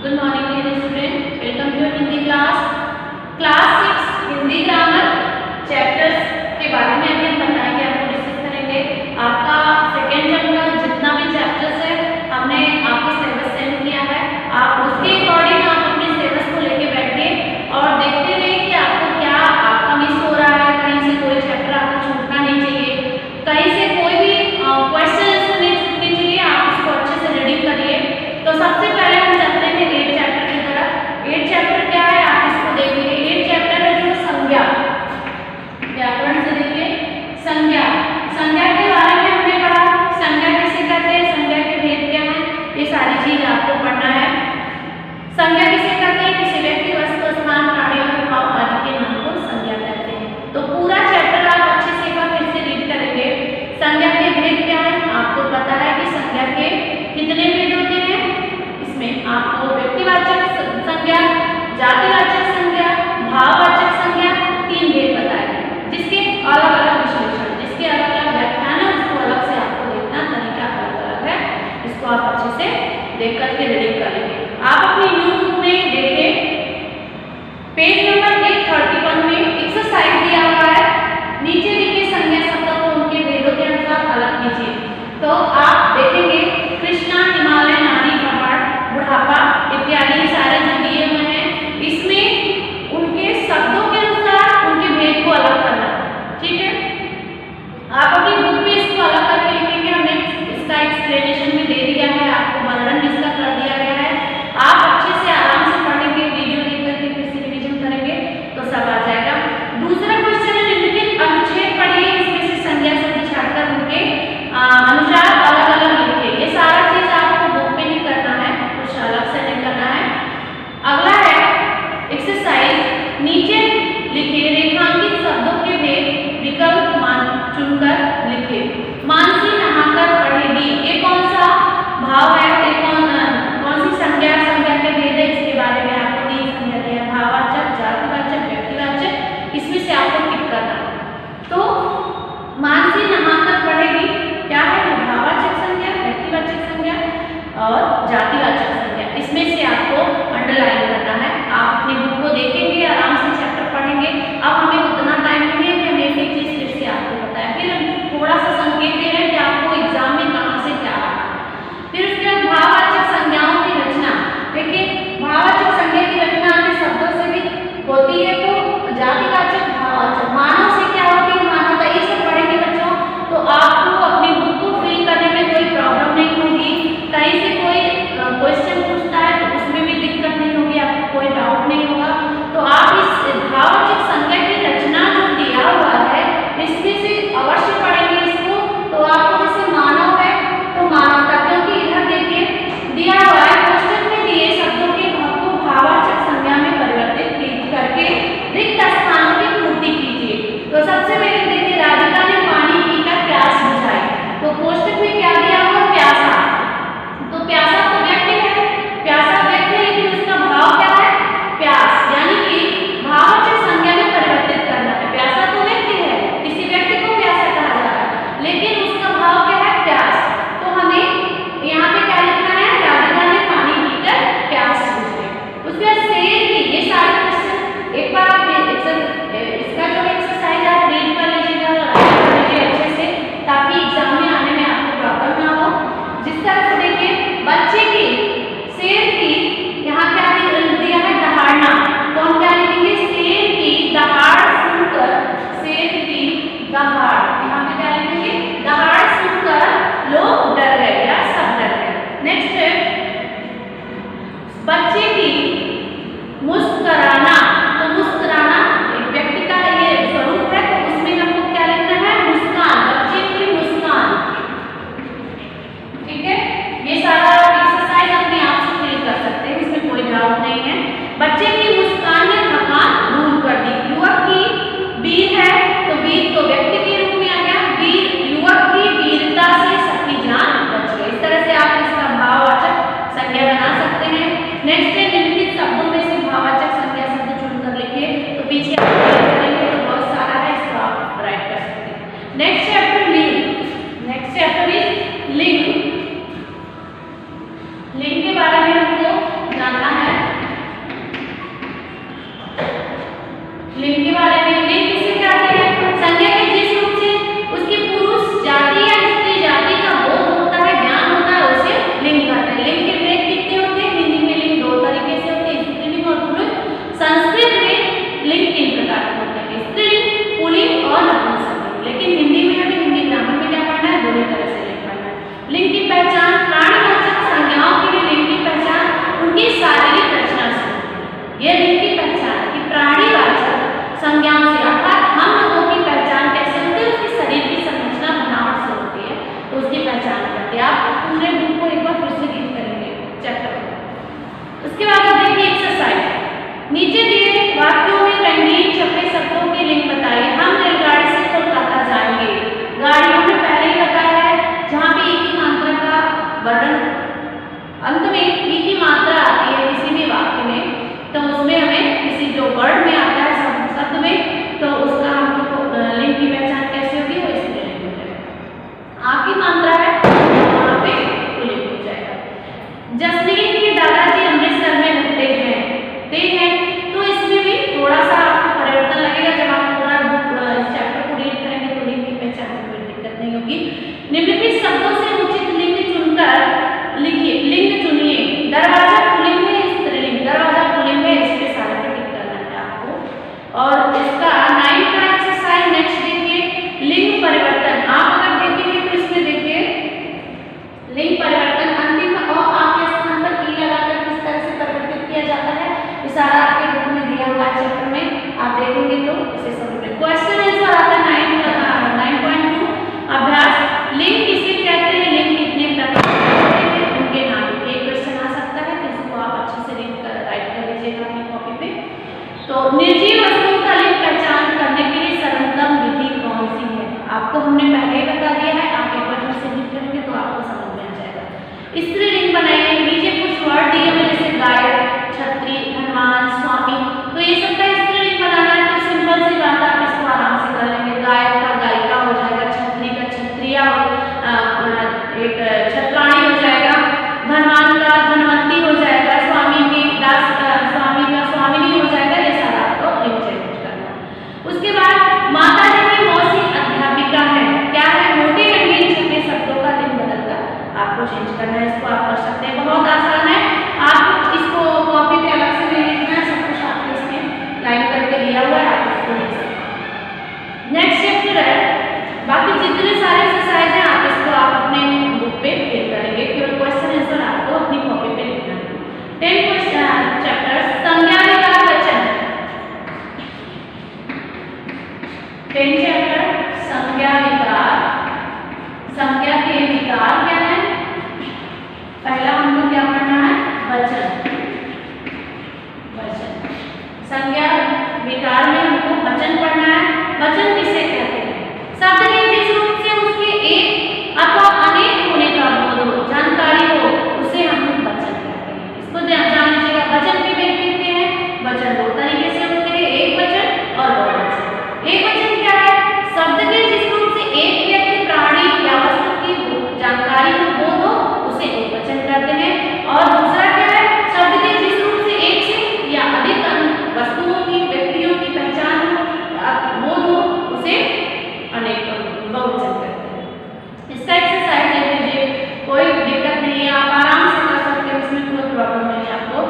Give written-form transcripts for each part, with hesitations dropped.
Good morning dear student, welcome to Hindi class 6 Hindi grammar chapters के बारे में अभी हम बताएंगे, आपको डिस्कस करेंगे। आपका सेकेंड टर्म का जितना भी चैप्टर्स है हमने आपको सिलेबस सेंड किया है, आप उसके अकॉर्डिंग आप अपने सिलेबस को लेके बैठिए और देखते रहिए कि आपको क्या आपका मिस हो रहा है, कहीं से कोई चैप्टर आपको छूटना नहीं चाहिए, कहीं से कोई भी क्वेश्चन नहीं छूटने चाहिए, आप उसको अच्छे से रीडिंग करिए। तो सबसे पहले हम चलते हैं 8 चैप्टर की तरफ। 8 चैप्टर क्या है आप इसको देखिए। 8 चैप्टर है जो संज्ञा, व्याकरण से देखिए संज्ञा। संज्ञा के बारे में हमने पढ़ा, संज्ञा किसे कहते हैं, संज्ञा के भेद क्या है, ये सारी चीज आपको पढ़ना है। संज्ञा किसे कहते हैं, किसी व्यक्ति, वस्तु, स्थान, प्राणी और भाव आदि के नाम को संज्ञा कहते हैं। तो पूरा चैप्टर आप अच्छे से एक बार फिर से रीड करेंगे। संज्ञा के भेद क्या है, आपको पता है कि संज्ञा के कितने भेद होते हैं, इसमें आपको व्यक्तिवाचक संज्ञा, जातिवाचक संज्ञा, भाववाचक संज्ञा, 3 भेद बताए हैं, जिसके अलग अलग विश्लेषण, जिसके अलग अलग व्याख्यान है, उसको अलग से आपको देखना तरीका अलग अलग है, इसको आप अच्छे से देख करके रीडिंग करेंगे। आप अपनी न्यू बुक में देखें, पेज नंबर 131 में एक्सरसाइज दिया हुआ है, नीचे लिखे संज्ञा शब्दों को उनके भेदों के अनुसार अलग कीजिए। तो आप देखेंगे कृष्णा, हिमालय, नारी, पहाड़, बुढ़ापा इत्यादि सारे जो दिए हुए हैं, इसमें उनके शब्दों के अनुसार उनके भेद को अलग करना, ठीक है। आप अपनी बुक में इसको अलग करके लिखेंगे, हमने इसका एक्सप्लेनेशन भी दे दिया है, आपको वर्णन भी इसका कर दिया गया है। आप अच्छे से आराम से पढ़ेंगे, वीडियो देख करके फिर से रिवीजन करेंगे तो सब आ जाएगा। दूसरा क्वेश्चन है निम्नलिखित अनुच्छेद पढ़िए, इसमें से संज्ञा शब्द छाटकर उनके अनुसार अलग अलग लिखिए। ये सारा चीज आपको बुक में ही करना है, कुछ अलग से नहीं करना है। अगला है एक्सरसाइज, नीचे लिखे रेखांकित शब्दों के भेद, विकल्प मान चुनकर लिखे। मानसी नहाकर पढ़ेगी, ये कौन सा भाव है, ये कौन सी संज्ञा के भेद है, इसके बारे में आपको 3 संज्ञा दिया, भाववाचक, जातिवाचक, व्यक्तिवाचक, इसमें से आपको टिक करना। तो मानसी नहाकर पढ़ेगी क्या है, भाववाचक संज्ञा, व्यक्तिवाचक संज्ञा और जातिवाचक संज्ञा, इसमें से आपको अंडरलाइन करना है। आप अपनी बुक को देखेंगे, आराम से चैप्टर पढ़ेंगे। अब हमें उतना टाइम नहीं है कि हम एक एक चीज फिर से आपको बताएं, फिर हम थोड़ा सा संकेत दे रहे हैं कि आपको एग्जाम में कहाँ से क्या आना है। फिर उसके बाद भाववाचक संज्ञाओं की रचना, देखिए भाववाचक संज्ञा की रचना अन्य शब्दों से भी होती है, तो जातिवाचक, भाववाचक, मानव से क्या होती है, मानवता, ये सब पढ़ेंगे बच्चों, तो आपको अपनी बुक को फिल करने में कोई प्रॉब्लम नहीं होगी। कहीं से कोई क्वेश्चन पूछता है तो उसमें भी दिक्कत नहीं होगी, आपको कोई डाउट नहीं होगा। तो आप इस भाववाचक संज्ञा की रचना जो दिया हुआ है, इसमें से अवश्य पढ़ेंगे इसको। तो आपको जैसे मानव है तो मानवता, क्योंकि इधर देखिए दिया हुआ है, क्वेश्चन में दिए शब्दों के भाव को भाववाचक संज्ञा में परिवर्तित करके रिक्त स्थान की पूर्ति कीजिए। तो सबसे पहले देखिए राधिका ने पानी पीकर प्यास बुझाई, तो कोष्टक में क्या दिया हुआ, प्यासा। तो प्यासा तो व्यक्ति है, प्यासा व्यक्ति है, लेकिन उसका भाव क्या है, प्यास, यानी कि भाववाचक संज्ञा में परिवर्तित करना है। प्यासा तो व्यक्ति है, किसी व्यक्ति को प्यासा कहा जा रहा है, लेकिन उसका भाव क्या है, प्यास। तो हमें यहाँ पे क्या लिखना है, राधिका ने पानी पीकर प्यास बुझाई। उसके बाद शेर की, ये सारे क्वेश्चन एक बार आप इसका जो एक्सरसाइज आप रीड कर लीजिएगा, राइट कर लीजिए अच्छे से, ताकि एग्जाम में आने में आपको प्रॉब्लम ना हो। जिस तरह से देखिए बच्चे की, शेर की, यहाँ क्या दिया है, दहाड़ना, तो हम क्या लिखेंगे, शेर की दहाड़ सुनकर, शेर की दहाड़, यहाँ पे क्या लिखेंगे, दहाड़ सुनकर लोग डर गए या सब डर गए। नेक्स्ट है बच्चे की मुस्कुराना, तो मुस्कुराना एक व्यक्ति का ये स्वरूप है, तो उसमें हमको क्या लिखना है, मुस्कान, बच्चे की मुस्कान, ठीक है। ये सारा एक्सरसाइज अपने आप से फिल कर सकते हैं, इसमें कोई डाउट नहीं है। बच्चे की मुस्कान ने थकान दूर कर दी। युवक की वीर है, तो वीर तो व्यक्ति के रूप में आ गया, वीर, युवक की वीरता से सबकी जान बच गई। इस तरह से आप इसका भाववाचक संज्ञा बना सकते हैं। नेक्स्ट है निम्नलिखित शब्दों में से भाववाचक संज्ञा शब्द चुनकर लिखिए, तो पीछे आप करेंगे तो बहुत सारा है, इसको आप राइट कर सकते हैं। नेक्स्ट चैप्टर लिंग, नेक्स्ट चैप्टर इज लिंग। लिंग के बारे में हमको जानना है। उसके बाद अब देखिए एक्सरसाइज। नीचे दिए वाक्यों में रंगीन छपे शब्दों के लिंक बताइए। हम रेलगाड़ी से कोलकाता जाएंगे। गाड़ियों में पहले ही बताया है, जहाँ पे ई की मात्रा का वर्णन अंत में ई की मात्रा आती है किसी भी वाक्य में, तो उसमें हमें किसी जो वर्ड में आता है शब्द में, तो उसका हमको लिंक की पहचान कैसे होगी, वो इसमें लिंक हो जाएगा। आपकी मात्रा है वहाँ पे लिंक हो जाएगा। जसलीन के दादाजी अमृतसर में रहते हैं, तो इसमें भी थोड़ा सा आपको परिवर्तन लगेगा। जब आप पूरा चैप्टर को रीड करेंगे तो लिंग की पहचान में कोई दिक्कत नहीं होगी। निम्नलिखित शब्दों से उचित लिंग चुनकर लिखिए। लिंग चुनिए। दरवाजा पुल्लिंग है, स्त्रीलिंग। दरवाजा पुल्लिंग है, इस पे सारा टिक करना है आपको। और इसका 9 का एक्सरसाइज नेक्स्ट देखिए, लिंग परिवर्तन। आप अगर देखेंगे तो इसमें देखिए लिंग परिवर्तन अंतिम और आपके स्थान पर ई लगाकर किस तरह से परिवर्तित किया जाता है, सारा आपके बुक में दिया हुआ है चैप्टर में, आप देखेंगे तो इसे समझेंगे। क्वेश्चन आंसर आता है 9.2 अभ्यास। लिंग किसे कहते हैं, लिंग कितने प्रकार के होते हैं, उनके नाम लिखिए। क्वेश्चन आ सकता है, तो इसको आप अच्छे से रीड कर राइट कर लीजिएगा अपनी कॉपी पे। तो निर्जीव वस्तुओं का लिंग पहचान करने के लिए सर्वोत्तम विधि कौन सी है, आपको हमने पहले ही बता दिया है। आप एक बार फिर से रीड करेंगे तो आपको समझ में आ जाएगा। स्त्रीलिंग बनाइए। नीचे कुछ वर्ड दिए हुए जैसे गायक, छत्री, धनवान, स्वामी, तो ये सब का स्त्रीलिंग बनाना है, तो सिंपल सी बात है, आप इसको आराम से कर लेंगे। गायक का गायिका हो जाएगा, छत्री का छत्रिया, एक छत्राणी हो जाएगा, धनवान का धनवंती हो जाएगा, स्वामी की दास, स्वामी का स्वामिनी हो जाएगा। ये सारा आपको लिंग चेंज करना है। उसके बाद माता जी की मौसी अध्यापिका है, क्या है, मोटे रंगीन छपे शब्दों का लिंग बदलकर आपको चेंज करना है। इसको आप कर सकते हैं, बहुत आसान है। आप इसको कॉपी पे अलग से नहीं लिखना है, सब कुछ आपने इसमें लाइन करके दिया हुआ है, आप इसको लिख सकते हैं। नेक्स्ट चैप्टर है, बाकी जितने सारे एक्सरसाइज हैं आप इसको आप अपने बुक पे फिल करेंगे, केवल क्वेश्चन आंसर आपको अपनी कॉपी पे लिखना है। 10 क्वेश्चन चैप्टर संज्ञा विकार वचन। 10 चैप्टर संज्ञा विकार। संज्ञा के विकार क्या है, पहला हमको क्या पढ़ना है, वचन। वचन संज्ञा विकार में हमको वचन पढ़ना है। वचन किसे कहते हैं, शब्द के जिस रूप से उसके एक अथवा अनेक होने का बोध हो, जानकारी हो, उसे हम वचन कहते हैं। इसको जान लीजिएगा। वचन के वे कितने हैं, वचन दो तरीके से होते हैं, एक वचन और बहुवचन। एक वचन क्या है, शब्द के जिस रूप से एक व्यक्ति, प्राणी या वस्तु की जानकारी को बोध हो, उसे एक वचन कहते हैं। और दूसरा क्या है, शब्द के जिस रूप से एक से या अधिक वस्तुओं की, व्यक्तियों की पहचान बोध हो, उसे अनेक बहुवचन कहते हैं। इसका एक्सरसाइज ले लीजिए, कोई दिक्कत नहीं है, आप आराम से कर सकते हो, इसमें कोई प्रॉब्लम नहीं है। आपको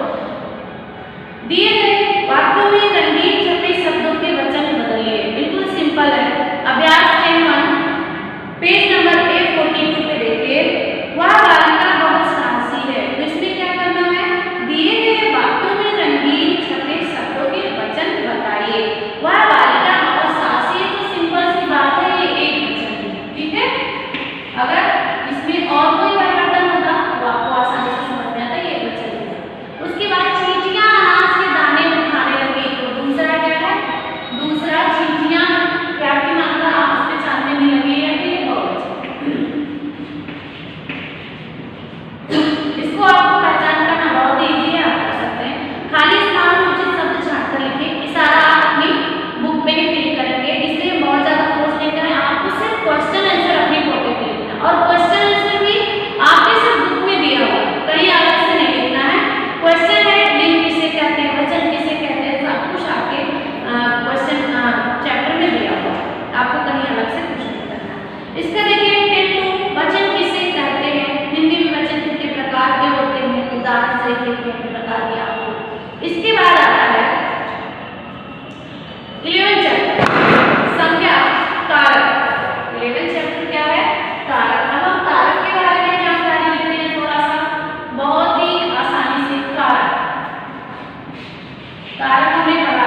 दिए गए वाक्यों में रंगीन छपे शब्दों के वचन बदलिए। बिल्कुल सिंपल है। अभ्यास 10.1 पेज नंबर A42 पे देखिए। वह बालिका बहुत साहसी है, तो इसमें क्या करना है, दिए गए वाक्यों में रंगीन छपे शब्दों के वचन बताइए। वह बालिका बहुत साहसी है, तो सिंपल सी बात है, ये एक वचन है, ठीक है। अगर इसमें और कोई परिवर्तन होता तो आपको आसानी से समझ में आता, ये वचन है। उसके बाद चींटियां अनाज के दाने उठाने लगी, तो दूसरा क्या है, दूसरा चींटियां क्या की मात्रा आपस में जानने नहीं लगी है, तो ये बहुवचन। इसको आपको पहचान करना बहुत ईजी है, आप कर सकते हैं। खाली स्थान में उचित शब्द छांटकर लिखिए। ये सारा आप अपनी बुक में ही फिल करेंगे, इसलिए बहुत ज्यादा फोर्स नहीं करें, आपको सिर्फ क्वेश्चन आंसर अपनी कॉपी पे लिखना। और क्वेश्चन आंसर भी आपके सिर्फ बुक में दिया हुआ है, कहीं अलग से नहीं लिखना है। क्वेश्चन है, लिंग किसे कहते हैं, वचन किसे कहते हैं, सब कुछ आपके क्वेश्चन चैप्टर में दिया हुआ है, आपको कहीं अलग से कुछ नहीं करना है। इसका देखिए 10.2 वचन किसे कहते हैं, हिंदी में वचन कितने प्रकार के होते हैं, उदाहरण से कितने प्रकार के आपको। इसके बाद आता है 11 चैप्टर संख्या कारक। 11 चैप्टर क्या है, कारक। अब हम कारक के बारे में जानकारी लेते हैं थोड़ा सा, बहुत ही आसानी से। कारक हमने पढ़ा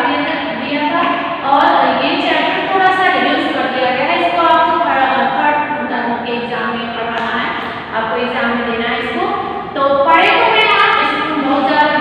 दिया था, और ये चैप्टर थोड़ा सा रिड्यूस कर दिया गया है। इसको आपको थर्ड के एग्जाम में पढ़ाना है, आपको एग्जाम में देना है इसको, तो पढ़े तो मैं आप इसको बहुत ज्यादा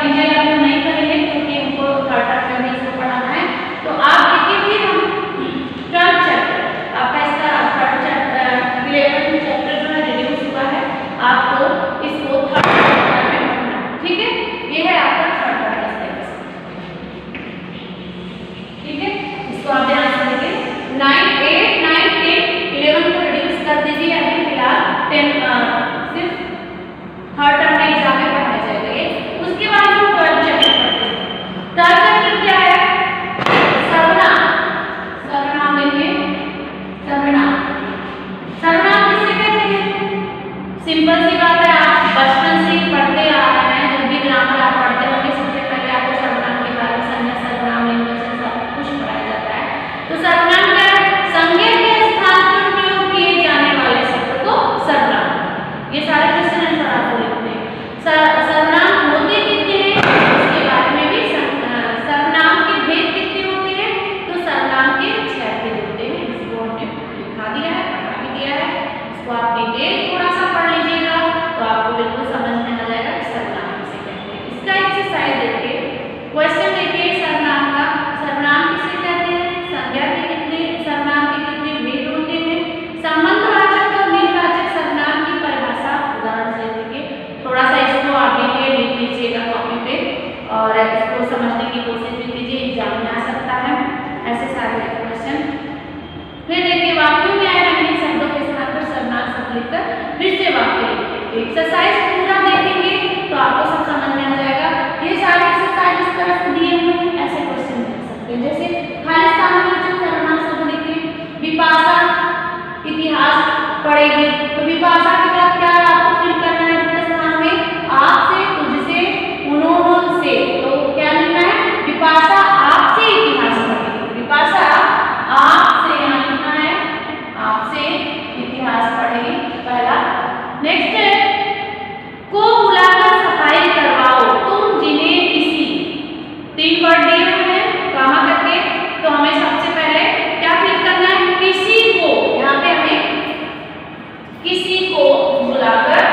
एक्सरसाइज देखिए। क्वेश्चन देखिए, सर्वनाम का सर्वनाम किसे कहते हैं, संज्ञा के कितने सर्वनाम के कितने भेद होते हैं, संबंधवाचक और निजवाचक सर्वनाम की परिभाषा उदाहरण से देखिए। थोड़ा सा इसको आप देखिए, लिख लीजिएगा कॉपी पे और इसको समझने की कोशिश भी कीजिए, एग्जाम में आ सकता है ऐसे सारे क्वेश्चन। फिर देखिए, वाक्यों में आए रंगीन शब्दों के स्थान पर सर्वनाम शब्द लिखकर फिर से वाक्य लिखिए। एक्सरसाइज पूरा देखेंगे तो आपको सब समझ में आ जाएगा। ये सारे एक्सरसाइज इस तरह से दिए हुए हैं, ऐसे क्वेश्चन लिख सकते हैं। जैसे खाली स्थान में जो सर्वनाम शब्द लिखिए, विपाशा इतिहास पढ़ेगी, तो विपाशा के बाद क्या आपको फिल करना है अपने स्थान में, आपसे, तुझसे, उन्होंने से। तो क्या लिखना है, विपाशा आपसे इतिहास पढ़ेगी, विपाशा आपसे यहाँ लिखना है, आपसे इतिहास पढ़ेगी, पहला। नेक्स्ट है, को बुलाकर सफाई करवाओ तुम जिन्हें किसी, 3 वर्ड दिए हुए हैं कामा करके, तो हमें सबसे पहले क्या फिल करना है, किसी को, यहाँ पे हमें किसी को बुलाकर,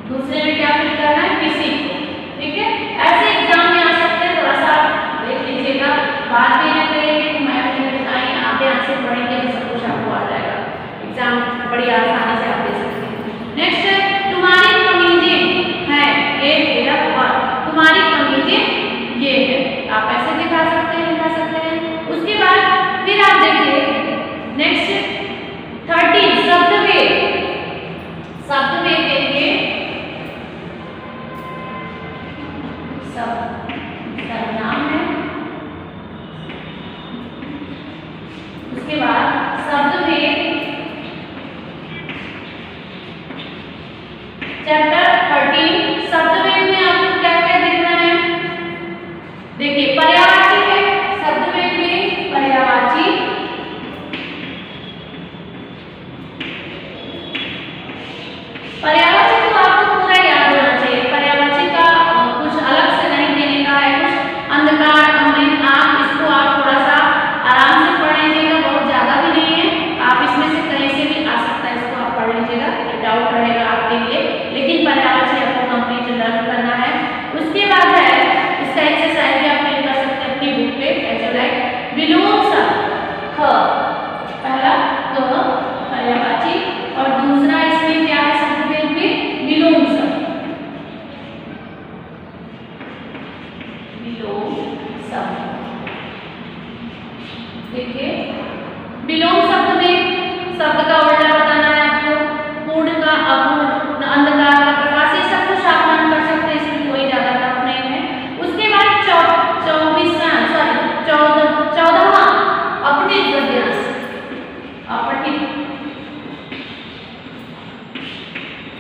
दूसरे में क्या फिल करना है, किसी को, ठीक है। ऐसे एग्जाम में आ सकते हैं, थोड़ा सा देख लीजिएगा, बात भी ना करेंगे तो मैं भी बताएं, आप ध्यान से पढ़ेंगे तो सब कुछ आपको आ जाएगा, एग्जाम बड़ी आसानी से आप दे सकते हैं। नेक्स्ट है, तुम्हारी कमीजें हैं, ये मेरा और तुम्हारी कमीजें ये है, आप ऐसे दिखा सकते हैं, दिखा सकते हैं। उसके बाद फिर आप देखिए नेक्स्ट 13 शब्दभेद, शब्दभेद देखिए, सर्वनाम है। उसके बाद शब्दभेद चैप्टर 13 शब्दभेद में आपको क्या क्या देखना है, देखिए पर्यायवाची है, शब्दभेद में पर्यायवाची, पर्यायवाची तो आपको पूरा याद होना चाहिए। पर्यायवाची का कुछ अलग से नहीं देने का है, कुछ अंधकार, अमृत, आग, इसको आप थोड़ा सा आराम से पढ़ लीजिएगा, बहुत ज्यादा भी नहीं है, आप इसमें से कहीं से भी आ सकता है, इसको आप पढ़ लीजिएगा, डाउट रहेगा आपके लिए, लेकिन पर्यायवाची आपको कंप्लीट लर्न करना है। उसके बाद है, इसका एक्सरसाइज भी आप फिल कर सकते हैं अपनी बुक पे, ऐसे लाइक विलोम शब्द, ख, पहला क पर्यायवाची, और दूसरा इसमें क्या है शब्दभेद में, विलोम शब्द, विलोम शब्द। देखिए विलोम शब्द में शब्द का उल्टा बताना है आपको, पूर्ण का अपूर्ण, अंधकार का प्रकाश, ये सब कुछ आप मान कर सकते हैं, इसमें कोई ज्यादा टफ नहीं है। उसके बाद 14वां अपने गद्यांश,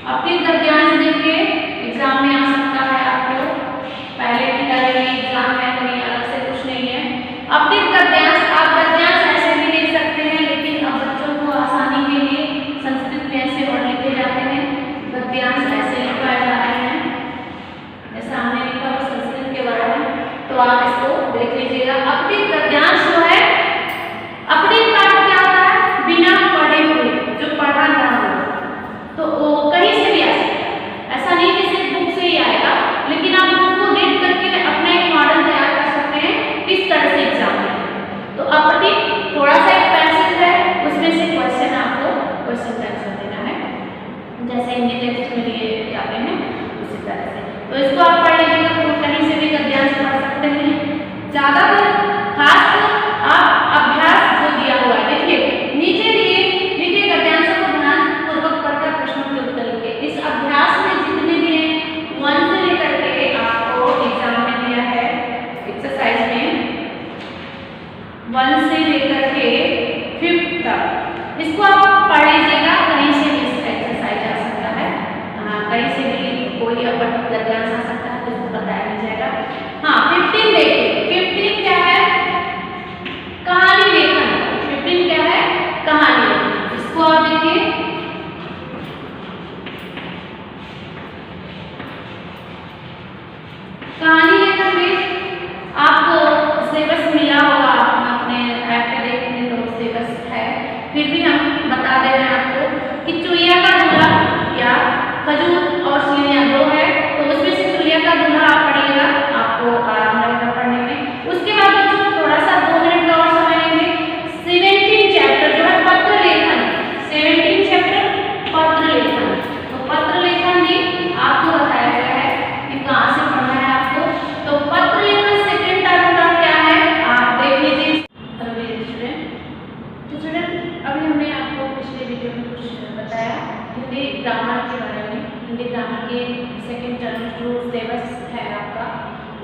अपने गद्यांश देखिए, एग्जाम में आ सकता है आपको, पहले की तरह एग्जाम में कोई अलग से कुछ नहीं है। अपने गद्यांश, आप गद्यांश ऐसे भी लिख सकते हैं, लेकिन अब बच्चों को आसानी के लिए संस्कृत में ऐसे वर्ड लिखे जाते हैं, गद्यांश ऐसे लिखवाए जा रहे हैं, जैसा हमने लिखा वो संस्कृत के वर्ड है, तो आप इसको देख लीजिएगा। अपने गद्यांश जो है, अपने का क्या होता है, बिना पढ़े हुए, जो पढ़ा ना हो, तो वो कहीं से भी आ सकता है, ऐसा नहीं कि सिर्फ बुक से ही आएगा, लेकिन आप बुक को देख करके अपना एक मॉडल तैयार कर सकते हैं किस तरह से एग्जाम में। तो अपनी थोड़ा सा एक पैसेज है, उसमें से क्वेश्चन आपको क्वेश्चन का आंसर देना है, जैसे हिंदी टेक्स्ट में लिए जाते हैं उसी तरह से। तो इसको आप पढ़ लीजिएगा, तो कहीं से भी गद्यांश पढ़ सकते हैं। ज्यादातर खास आप अभ्यास जो दिया हुआ है, देखिए नीचे लिखे गद्यांशों को ध्यान पूर्वक पढ़कर प्रश्नों के उत्तर लिखिए। इस अभ्यास में जितने भी हैं 1 से लेकर के आपको एग्जाम में दिया है, एक्सरसाइज में 1 से लेकर के 5 तक, इसको आप पढ़ लीजिएगा, कहीं से भी इसका एक्सरसाइज आ सकता है, कहीं से भी कोई पर्टिकुलर गद्यांश आ सकता है।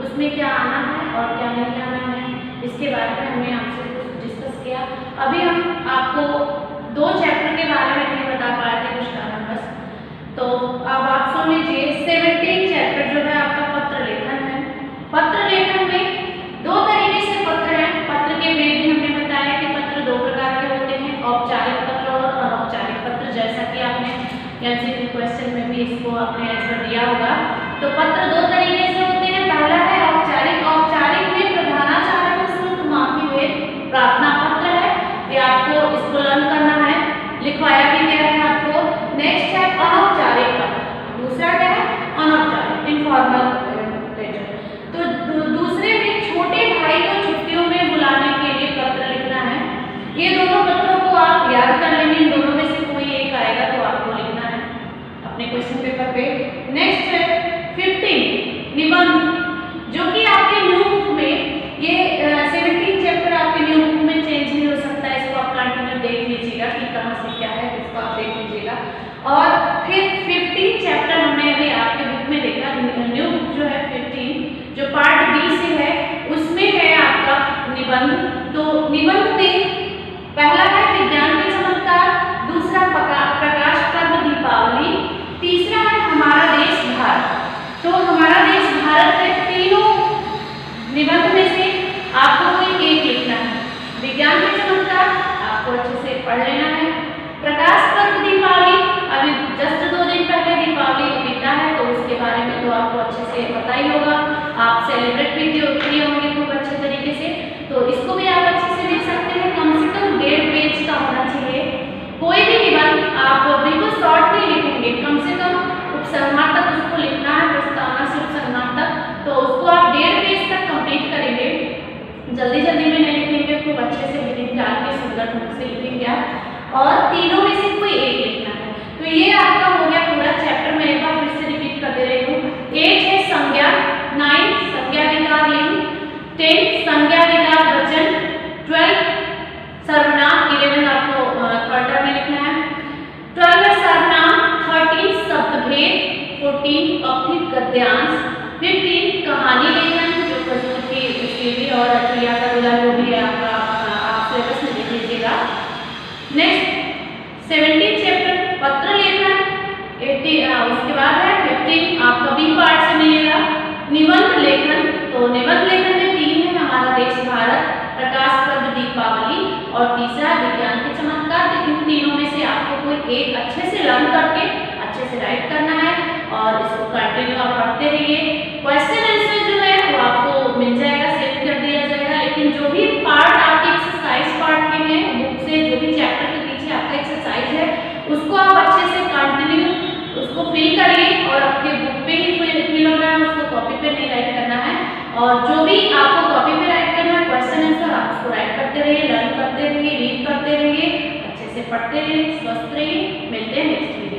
उसमें क्या आना है और क्या नहीं आना है, इसके बारे में हमने आपसे कुछ डिस्कस किया। अभी हम आपको 2 चैप्टर के बारे में नहीं बता पाए थे कुछ कारणवश, तो अब आप सुन लीजिए। 17 चैप्टर जो है आपका पत्र लेखन है। पत्र लेखन में 2 तरीके से पत्र हैं। पत्र के में भी हमने बताया कि पत्र 2 प्रकार के होते हैं, औपचारिक पत्र और अनौपचारिक पत्र, जैसा कि आपने एमसीक्यू क्वेश्चन में भी इसको आपने आंसर दिया होगा। तो पत्र 2 तरीके से होते हैं। पहला है औपचारिक। औपचारिक में प्रधानाचार्य को शुल्क माफी वेद प्रार्थना पत्र है, ये आपको इसको लर्न करना है, लिखवाया भी गया है आपको। नेक्स्ट है अनौपचारिक पत्र। दूसरा क्या है? अनौपचारिक, इनफॉर्मल लेटर। तो दूसरे में छोटे भाई को छुट्टियों में बुलाने के लिए पत्र लिखना है। ये दोनों पत्रों को आप याद कर लेंगे, इन दोनों में से कोई एक आएगा तो आपको लिखना है अपने क्वेश्चन पेपर पे। नेक्स्ट है 15 निबंध, जो कि आपके न्यू बुक में ये 17 चैप्टर आपके न्यू बुक में चेंज नहीं हो सकता है, इसको आप कंटिन्यू देख लीजिएगा कि कहाँ से क्या है, इसको आप देख लीजिएगा। और फिर 15 चैप्टर हमने अभी आपके बुक में देखा, न्यू बुक जो है 15 जो पार्ट बी से है उसमें है आपका निबंध। तो निबंध में पहला है विज्ञान के चमत्कार, दूसरा प्रकाश पर्व दीपावली, तीसरा है हमारा देश भारत। तो हमारा देश भारत के तीनों निबंध में से आपको कोई एक लिखना है। विज्ञान के चमत्कार आपको अच्छे से पढ़ लेना है। प्रकाश पर्व दीपावली, अभी जस्ट 2 दिन पहले दीपावली बीता है, तो उसके बारे में तो आपको अच्छे से पता ही होगा, आप सेलिब्रेट भी किए होंगे खूब अच्छे तरीके से। तो इसको भी आप अच्छे से लिख सकते हैं। कम से कम 1.5 पेज का होना चाहिए। कोई भी निबंध आप बिल्कुल शॉर्ट नहीं लिखेंगे, कम से कम उपसंहार तक उसको लिखना है, प्रस्तावना से उपसंहार तक, तो उसको आप 1.5 पेज तक कंप्लीट करेंगे। जल्दी जल्दी में नहीं लिखेंगे, खूब अच्छे से लिखेंगे, आपके सुंदर ढंग से लिखेंगे आप, और तीनों में से कोई एक लिखना है। तो ये आपका हो गया पूरा चैप्टर। मैं एक बार फिर से रिपीट कर दे रही हूँ। 8 है संज्ञा, 9 संज्ञा विकार लिंग, 10 संज्ञा विकार वचन, 12 सर्वनाम, 11 आपको थर्ड टर्म में लिखना है, 12 है सर्वनाम, 13 शब्दभेद, 14 अवधिक गद्यांश, 15 कहानी लेखन, जो खजूर की स्टीली और अटलिया का दूल्हा जो भी है आपका, आप सिलेबस में देख लीजिएगा। नेक्स्ट 17 चैप्टर पत्र लेखन, 18 उसके बाद है 15 आपका बी पार्ट से मिलेगा निबंध लेखन। तो निबंध लेखन में 3 है हमारा देश भारत, प्रकाश पर्व दीपावली, और तीसरा विज्ञान के चमत्कार। तो इन तीनों में से आपको कोई एक अच्छे से लर्न करके अच्छे से राइट करना है, और इसको कंटिन्यू आप पढ़ते रहिए। क्वेश्चन आंसर जो है वो आपको मिल जाएगा, सेव कर दिया जाएगा, लेकिन जो भी पार्ट आपके एक्सरसाइज पार्ट के हैं बुक से, जो भी चैप्टर के पीछे आपका एक्सरसाइज है, उसको आप अच्छे से कंटिन्यू उसको फिल करिए, और आपके बुक पे ही फिल होना है, उसको कॉपी पे नहीं राइट करना है। और जो भी आपको कॉपी पे राइट करना है क्वेश्चन आंसर, आप उसको राइट करते रहिए, लर्न करते रहिए, रीड करते रहिए, अच्छे से पढ़ते रहिए, स्वस्थ रहिए। मिलते हैं नेक्स्ट वीडियो।